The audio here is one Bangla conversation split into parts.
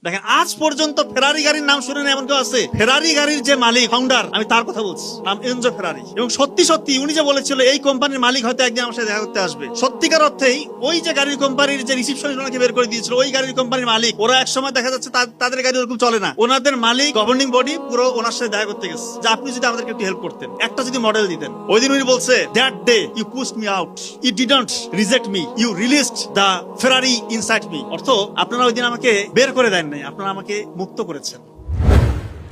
দেখেন আজ পর্যন্ত ফেরারি গাড়ির নাম শুনেন এমন কেউ আছে? ফেরারি গাড়ির যে মালিক ফাউন্ডার, আমি তার কথা বলছি, নাম এনজো ফেরারি। এবং সত্যি সত্যি উনি যে বলেছিল এই কোম্পানির মালিক হয়তো একদিন আমার সাথে দেখা করতে আসবে, সত্যিকার অর্থেই ওই যে গাড়ির কোম্পানির যে রিসিপশনিস্ট ওনাকে বের করে দিয়েছিল, ওই গাড়ির কোম্পানির মালিক, ওরা এক সময় দেখা যাচ্ছে তাদের গাড়ি ওরকম চলে না, ওনাদের মালিক গভর্নিং বডি পুরো ওনার সাথে দেখা করতে গেছে যে আপনি যদি আমাদেরকে একটু হেল্প করতেন, একটা যদি মডেল দিতেন। ওই দিন উনি বলছে, that day you pushed me out, you didn't reject me, you released the Ferrari inside me. অর্থ আপনারা ওই দিন আমাকে বের করে দেন নাই, আপনারা আমাকে মুক্ত করেছেন।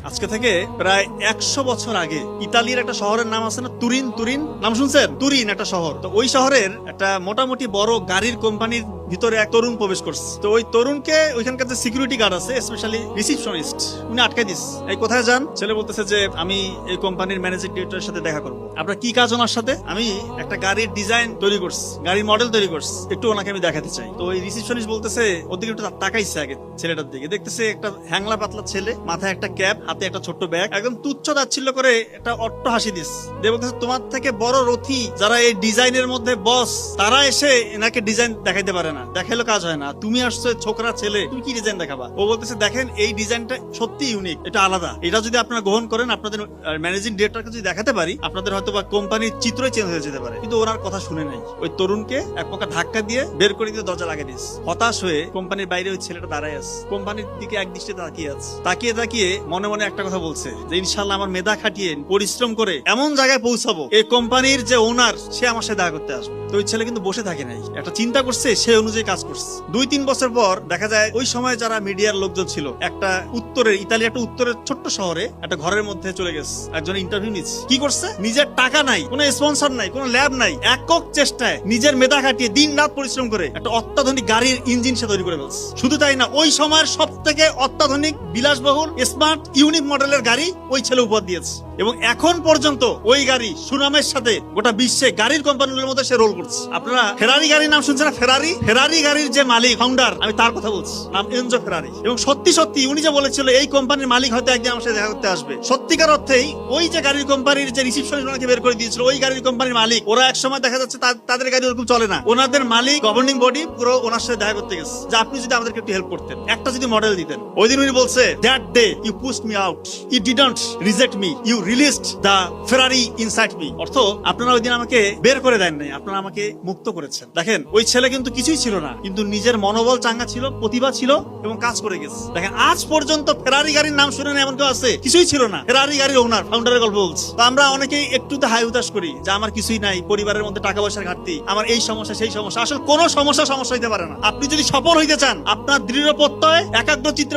আজকে থেকে প্রায় 100 বছর আগে ইতালির একটা শহরের নাম আছে না, তুরিন? তুরিন নাম শুনছেন? তুরিন একটা শহর। তো ওই শহরের একটা মোটামুটি বড় গাড়ির কোম্পানির ভিতরে এক তরুণ প্রবেশ করছে। তো ওই তরুণকে ওইখানকার যে সিকিউরিটি গার্ড আছে, স্পেশালি রিসিপশনিস্ট, উনি আটকে দিস। এই কোথায় যান? ছেলে বলতেছে যে আমি এই কোম্পানির ম্যানেজিং ডিরেক্টরের সাথে দেখা করবো। আপনার কি কাজ ওনার সাথে? আমি একটা গাড়ির ডিজাইন তৈরি করছি, গাড়ির মডেল তৈরি করছি, একটু ওনাকে আমি দেখাতে চাই। তো ওই রিসিপশনিস্ট বলতেছে, ওদিকে একটু তাকাইছে আগে ছেলেটার দিকে, দেখতেছে একটা হ্যাংলা পাতলা ছেলে, মাথায় একটা ক্যাপ, হাতে একটা ছোট্ট ব্যাগ, একদম তুচ্ছ তাচ্ছিল্য করে একটা অট্ট হাসি দিস। দিয়ে বলতেছে, তোমার থেকে বড় রথি যারা এই ডিজাইনের মধ্যে বস, তারা এসে এনাকে ডিজাইন দেখাইতে পারে না, দেখাইলে কাজ হয় না। তুমি আসছো ছোকরা ছেলে, তুমি কি ডিজাইন দেখাবা? ও বলতেছে, দেখেন এই ডিজাইনটা সত্যি ইউনিক, এটা আলাদা, এটা যদি আপনারা গ্রহণ করেন, আপনাদের ম্যানেজিং ডিরেক্টরকে যদি দেখাতে পারি, আপনাদের হয়তো বা কোম্পানির চিত্রই চেঞ্জ হয়ে যেতে পারে। কিন্তু ওনার কথা শুনে নাই, ওই তরুণকে এক প্রকার ধাক্কা দিয়ে বের করে দিয়ে দরজা লাগিয়ে দিস। হতাশ হয়ে কোম্পানির বাইরে ওই ছেলেটা দাঁড়ায় আছে, কোম্পানির দিকে এক দৃষ্টিতে তাকিয়ে আছে। তাকিয়ে তাকিয়ে মনে মনে একটা কথা বলছে যে ইনশাল্লাহ আমার মেধা খাটিয়ে পরিশ্রম করে এমন জায়গায় পৌঁছাবো, এই কোম্পানির যে ওনার সে আমার সাথে দেখা করতে আসবে। তো ওই ছেলে কিন্তু বসে থাকে নাই, একটা চিন্তা করছে, সে অনুযায়ী কাজ করছে। 2-3 বছর পর দেখা যায় ওই সময় যারা মিডিয়ার লোকজন ছিল, একটা উত্তরের ইতালি, একটা উত্তরের ছোট্ট শহরে একটা ঘরের মধ্যে চলে গেছে, একজন ইন্টারভিউ নিচ্ছে। কি করছে? নিজের টাকা নাই, কোনো স্পন্সর নাই, কোনো ল্যাব নাই, একক চেষ্টায় নিজের মেধা খাটিয়ে দিন রাত পরিশ্রম করে একটা অত্যাধুনিক গাড়ির ইঞ্জিন সে তৈরি করে ফেলছে। শুধু তাই না, ওই সময়ের সব থেকে অত্যাধুনিক বিলাসবহুল স্মার্ট ইউনিক মডেলের গাড়ি ওই ছেলে উপহার দিয়েছে। এবং এখন পর্যন্ত ওই গাড়ি সুনামের সাথে গোটা বিশ্বে গাড়ির কোম্পানিগুলোর মধ্যে সে রোল করছে। আপনারা ফেরারি গাড়ির নাম শুনছেন না? ফেরারি ফেরারি গাড়ির যে মালিক ফাউন্ডার, আমি তার কথা বলছি, নাম এনজো ফেরারি। এবং সত্যি সত্যি উনি যে বলেছিল এই কোম্পানির মালিক হয়তো একদিন আমার সাথে দেখা করতে আসবে, সত্যিকার অর্থেই ওই যে গাড়ির কোম্পানির যে রিসিপশনিস্ট ওনাকে বের করে দিয়েছিল, ওই গাড়ির কোম্পানির মালিক, ওরা এক সময় দেখা যাচ্ছে তাদের গাড়ি ওরকম চলে না, ওনাদের মালিক গভর্নিং বডি পুরো ওনার সাথে দেখা করতে গেছে যে আপনি যদি আমাদেরকে একটু হেল্প করতেন, একটা যদি মডেল দিতেন। ওই দিন উনি বলছে, that day you pushed me out, you didn't reject me, you released the Ferrari inside me. অর্থ আপনারা ওই দিন আমাকে বের করে দেন নাই, আপনারা আমাকে মুক্ত করেছেন। দেখেন ওই ছেলে কিন্তু কিছুই ছিল না, কিন্তু নিজের মনোবল চাঙ্গা ছিল, প্রতিভা ছিল এবং কাজ করে গেছে। দেখেন আজ পর্যন্ত ফেরারি গাড়ির নাম শুনেন এমন কেউ আছে? কিছুই ছিল না, ফেরারি গাড়ির ওনার ফাউন্ডারের গল্প বলছে। তো আমরা অনেকেই একটু হাই উতাস করি যে আমার কিছুই নাই, পরিবারের মধ্যে টাকা পয়সার ঘাটতি, আমার এই সমস্যা সেই সমস্যা। আসলে কোনো সমস্যা হইতে পারে না। আপনি যদি সফল হইতে চান, আপনার দৃঢ় প্রত্যয়, একাগ্র চিত্র